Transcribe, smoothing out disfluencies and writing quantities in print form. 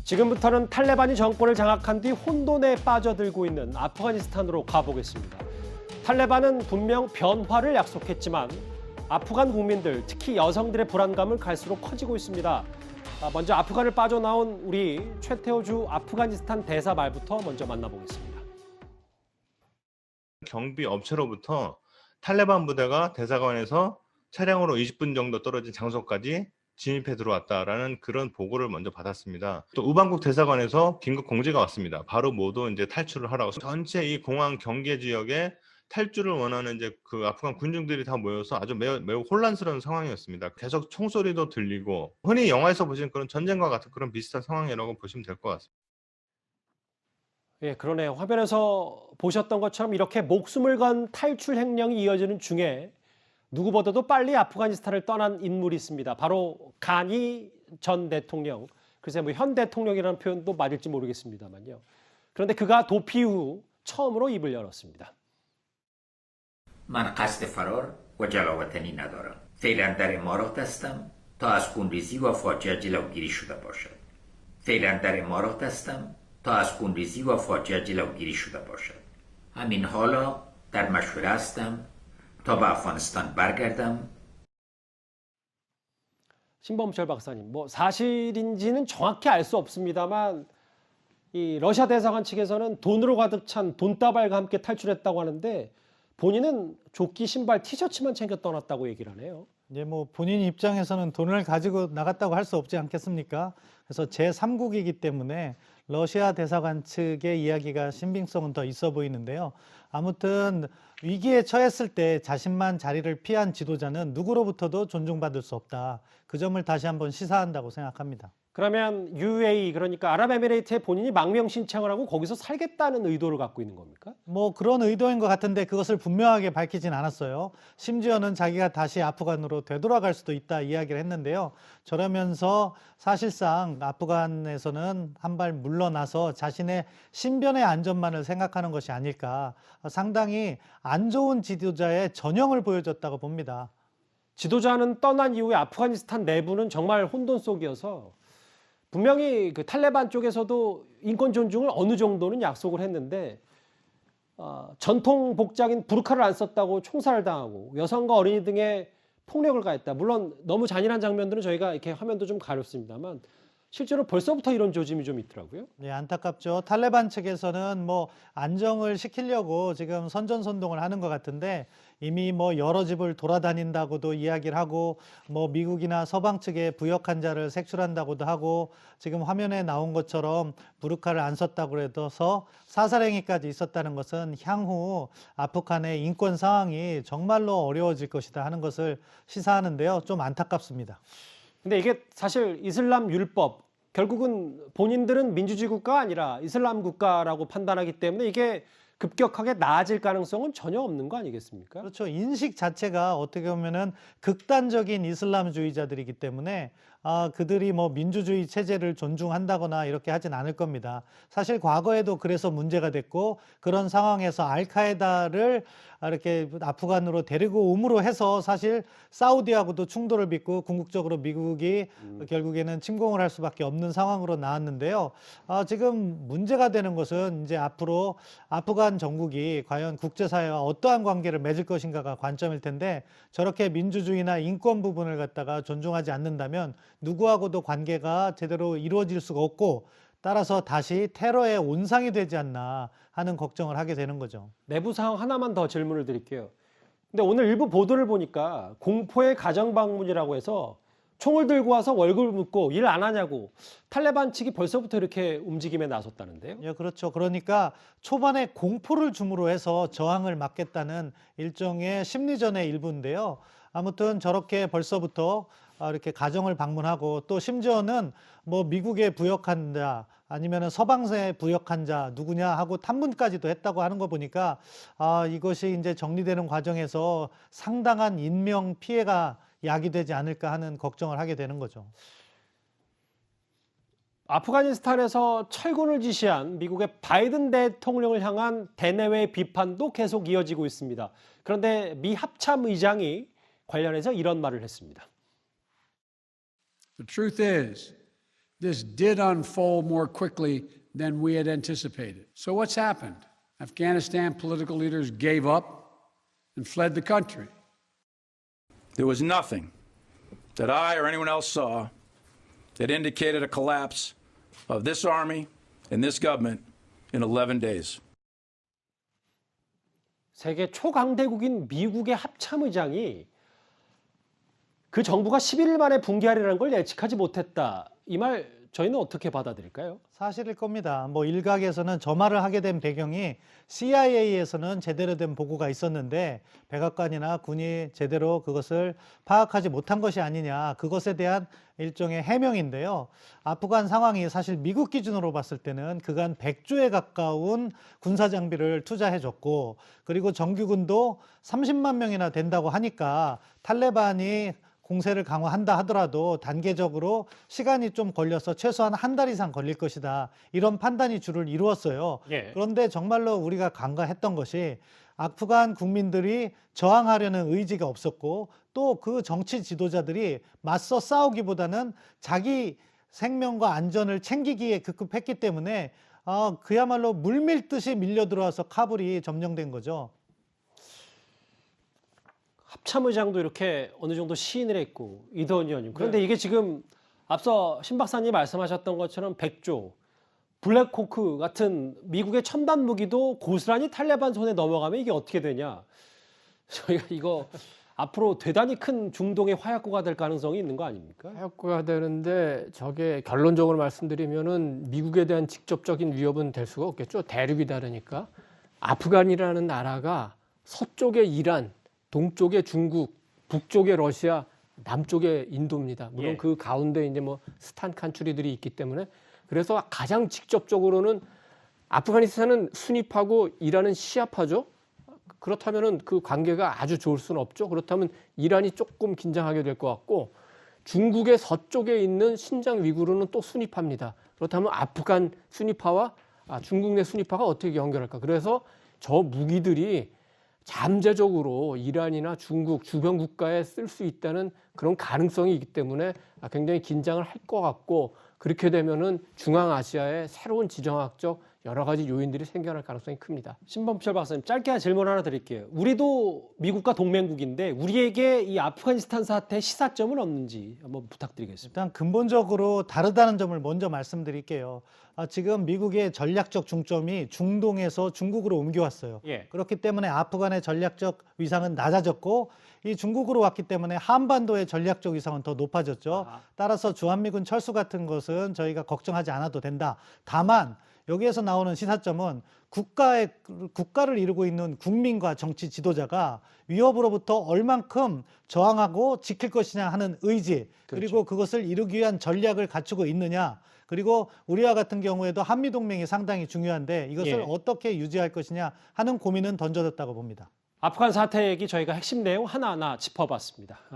지금부터는 탈레반이 정권을 장악한 뒤 혼돈에 빠져들고 있는 아프가니스탄으로 가보겠습니다. 탈레반은 분명 변화를 약속했지만 아프간 국민들, 특히 여성들의 불안감은 갈수록 커지고 있습니다. 먼저 아프간을 빠져나온 우리 최태호 주 아프가니스탄 대사 말부터 먼저 만나보겠습니다. 경비 업체로부터 탈레반 부대가 대사관에서 차량으로 20분 정도 떨어진 장소까지 진입해 들어왔다라는 그런 보고를 먼저 받았습니다. 또 우방국 대사관에서 긴급 공지가 왔습니다. 바로 모두 이제 탈출을 하라고. 전체 이 공항 경계 지역에 탈주를 원하는 이제 그 아프간 군중들이 다 모여서 아주 매우 혼란스러운 상황이었습니다. 계속 총소리도 들리고 흔히 영화에서 보신 그런 전쟁과 같은 그런 비슷한 상황이라고 보시면 될 것 같습니다. 예, 그러네요. 화면에서 보셨던 것처럼 이렇게 목숨을 건 탈출 행령이 이어지는 중에 누구보다도 빨리 아프가니스탄을 떠난 인물이 있습니다. 바로 가니 전 대통령. 글쎄 뭐 현 대통령이라는 표현도 맞을지 모르겠습니다만요. 그런데 그가 도피 후 처음으로 입을 열었습니다. من قصد فرار و جلاوطنی ندارم. فعلا در امارات هستم تا از خونریزی و فاجعه جلوگیری شده باشد. فعلا در امارات هستم تا از خونریزی و فاجعه جلوگیری شده باشد. همین حالا در مشوره هستم تا به افغانستان برگردم. 신범철 박사님, 뭐 사실인지는 정확히 알 수 없습니다만 이 러시아 대사관 측에서는 돈으로 가득 찬 돈다발과 함께 탈출했다고 하는데 본인은 조끼, 신발, 티셔츠만 챙겨 떠났다고 얘기를 하네요. 이제 뭐 본인 입장에서는 돈을 가지고 나갔다고 할 수 없지 않겠습니까? 그래서 제3국이기 때문에 러시아 대사관 측의 이야기가 신빙성은 더 있어 보이는데요. 아무튼 위기에 처했을 때 자신만 자리를 피한 지도자는 누구로부터도 존중받을 수 없다. 그 점을 다시 한번 시사한다고 생각합니다. 그러면 UAE, 그러니까 아랍에미레이트에 본인이 망명 신청을 하고 거기서 살겠다는 의도를 갖고 있는 겁니까? 뭐 그런 의도인 것 같은데 그것을 분명하게 밝히진 않았어요. 심지어는 자기가 다시 아프간으로 되돌아갈 수도 있다 이야기를 했는데요. 저러면서 사실상 아프간에서는 한 발 물러나서 자신의 신변의 안전만을 생각하는 것이 아닐까. 상당히 안 좋은 지도자의 전형을 보여줬다고 봅니다. 지도자는 떠난 이후에 아프가니스탄 내부는 정말 혼돈 속이어서 분명히 그 탈레반 쪽에서도 인권 존중을 어느 정도는 약속을 했는데 전통 복장인 부르카를 안 썼다고 총살을 당하고 여성과 어린이 등의 폭력을 가했다. 물론 너무 잔인한 장면들은 저희가 이렇게 화면도 좀 가렸습니다만 실제로 벌써부터 이런 조짐이 좀 있더라고요. 네, 안타깝죠. 탈레반 측에서는 뭐 안정을 시키려고 지금 선전선동을 하는 것 같은데 이미 뭐 여러 집을 돌아다닌다고도 이야기를 하고 뭐 미국이나 서방 측에 부역한 자를 색출한다고도 하고 지금 화면에 나온 것처럼 부르카를 안 썼다고 해서 사살행위까지 있었다는 것은 향후 아프간의 인권 상황이 정말로 어려워질 것이다 하는 것을 시사하는데요. 좀 안타깝습니다. 근데 이게 사실 이슬람 율법, 결국은 본인들은 민주주의 국가가 아니라 이슬람 국가라고 판단하기 때문에 이게 급격하게 나아질 가능성은 전혀 없는 거 아니겠습니까? 그렇죠. 인식 자체가 어떻게 보면은 극단적인 이슬람주의자들이기 때문에 그들이 뭐 민주주의 체제를 존중한다거나 이렇게 하진 않을 겁니다. 사실 과거에도 그래서 문제가 됐고 그런 상황에서 알카에다를 이렇게 아프간으로 데리고 옴으로 해서 사실 사우디하고도 충돌을 빚고 궁극적으로 미국이 결국에는 침공을 할 수밖에 없는 상황으로 나왔는데요. 지금 문제가 되는 것은 이제 앞으로 아프간 정국이 과연 국제사회와 어떠한 관계를 맺을 것인가가 관점일 텐데 저렇게 민주주의나 인권 부분을 갖다가 존중하지 않는다면 누구하고도 관계가 제대로 이루어질 수가 없고 따라서 다시 테러의 온상이 되지 않나 하는 걱정을 하게 되는 거죠. 내부 상황 하나만 더 질문을 드릴게요. 근데 오늘 일부 보도를 보니까 공포의 가정 방문이라고 해서 총을 들고 와서 월급을 묻고 일 안 하냐고 탈레반 측이 벌써부터 이렇게 움직임에 나섰다는데요. 예, 그렇죠. 그러니까 초반에 공포를 줌으로 해서 저항을 막겠다는 일종의 심리전의 일부인데요. 아무튼 저렇게 벌써부터 이렇게 가정을 방문하고 또 심지어는 뭐 미국에 부역한 자 아니면은 서방세에 부역한 자 누구냐 하고 탐문까지도 했다고 하는 거 보니까 이것이 이제 정리되는 과정에서 상당한 인명 피해가 야기되지 않을까 하는 걱정을 하게 되는 거죠. 아프가니스탄에서 철군을 지시한 미국의 바이든 대통령을 향한 대내외 비판도 계속 이어지고 있습니다. 그런데 미 합참 의장이 관련해서 이런 말을 했습니다. The truth is, this did unfold more quickly than we had anticipated. So what's happened? Afghanistan political leaders gave up and fled the country. There was nothing that I or anyone else saw that indicated a collapse of this army and this government in 11 days. 세계 초강대국인 미국의 합참의장이 그 정부가 11일 만에 붕괴하리라는 걸 예측하지 못했다. 이 말 저희는 어떻게 받아들일까요? 사실일 겁니다. 뭐 일각에서는 저 말을 하게 된 배경이 CIA에서는 제대로 된 보고가 있었는데 백악관이나 군이 제대로 그것을 파악하지 못한 것이 아니냐, 그것에 대한 일종의 해명인데요. 아프간 상황이 사실 미국 기준으로 봤을 때는 그간 100조에 가까운 군사 장비를 투자해줬고, 그리고 정규군도 30만 명이나 된다고 하니까 탈레반이 공세를 강화한다 하더라도 단계적으로 시간이 좀 걸려서 최소한 한 달 이상 걸릴 것이다, 이런 판단이 주를 이루었어요. 예. 그런데 정말로 우리가 간과했던 것이 아프간 국민들이 저항하려는 의지가 없었고, 또 그 정치 지도자들이 맞서 싸우기보다는 자기 생명과 안전을 챙기기에 급급했기 때문에 그야말로 물밀듯이 밀려 들어와서 카불이 점령된 거죠. 합참의장도 이렇게 어느 정도 시인을 했고, 이더원 의원님. 그런데 이게 지금 앞서 신 박사님 말씀하셨던 것처럼 100조, 블랙호크 같은 미국의 첨단 무기도 고스란히 탈레반 손에 넘어가면 이게 어떻게 되냐. 저희가 이거 앞으로 대단히 큰 중동의 화약고가 될 가능성이 있는 거 아닙니까? 해역구가 되는데 저게 결론적으로 말씀드리면은 미국에 대한 직접적인 위협은 될 수가 없겠죠. 대륙이 다르니까. 아프간이라는 나라가 서쪽에 이란, 동쪽에 중국, 북쪽에 러시아, 남쪽에 인도입니다. 물론 예. 그 가운데 이제 뭐 스탄 칸츄리들이 있기 때문에, 그래서 가장 직접적으로는 아프가니스탄은 순위파고 이란은 시아파죠. 그렇다면은 그 관계가 아주 좋을 수는 없죠. 그렇다면 이란이 조금 긴장하게 될 것 같고, 중국의 서쪽에 있는 신장 위구르는 또 순위파입니다. 그렇다면 아프간 순위파와 중국 내 순위파가 어떻게 연결할까? 그래서 저 무기들이 잠재적으로 이란이나 중국 주변 국가에 쓸 수 있다는 그런 가능성이 있기 때문에 굉장히 긴장을 할 것 같고, 그렇게 되면은 중앙아시아에 새로운 지정학적 여러 가지 요인들이 생겨날 가능성이 큽니다. 신범철 박사님, 짧게 질문 하나 드릴게요. 우리도 미국과 동맹국인데 우리에게 이 아프가니스탄 사태 시사점은 없는지 한번 부탁드리겠습니다. 일단 근본적으로 다르다는 점을 먼저 말씀드릴게요. 지금 미국의 전략적 중점이 중동에서 중국으로 옮겨왔어요. 예. 그렇기 때문에 아프간의 전략적 위상은 낮아졌고, 이 중국으로 왔기 때문에 한반도의 전략적 위상은 더 높아졌죠. 아하. 따라서 주한미군 철수 같은 것은 저희가 걱정하지 않아도 된다. 다만 여기에서 나오는 시사점은 국가를 이루고 있는 국민과 정치 지도자가 위협으로부터 얼만큼 저항하고 지킬 것이냐 하는 의지, 그리고 그것을 이루기 위한 전략을 갖추고 있느냐, 그리고 우리와 같은 경우에도 한미동맹이 상당히 중요한데 이것을 예. 어떻게 유지할 것이냐 하는 고민은 던져졌다고 봅니다. 아프간 사태 얘기 저희가 핵심 내용 하나하나 짚어봤습니다.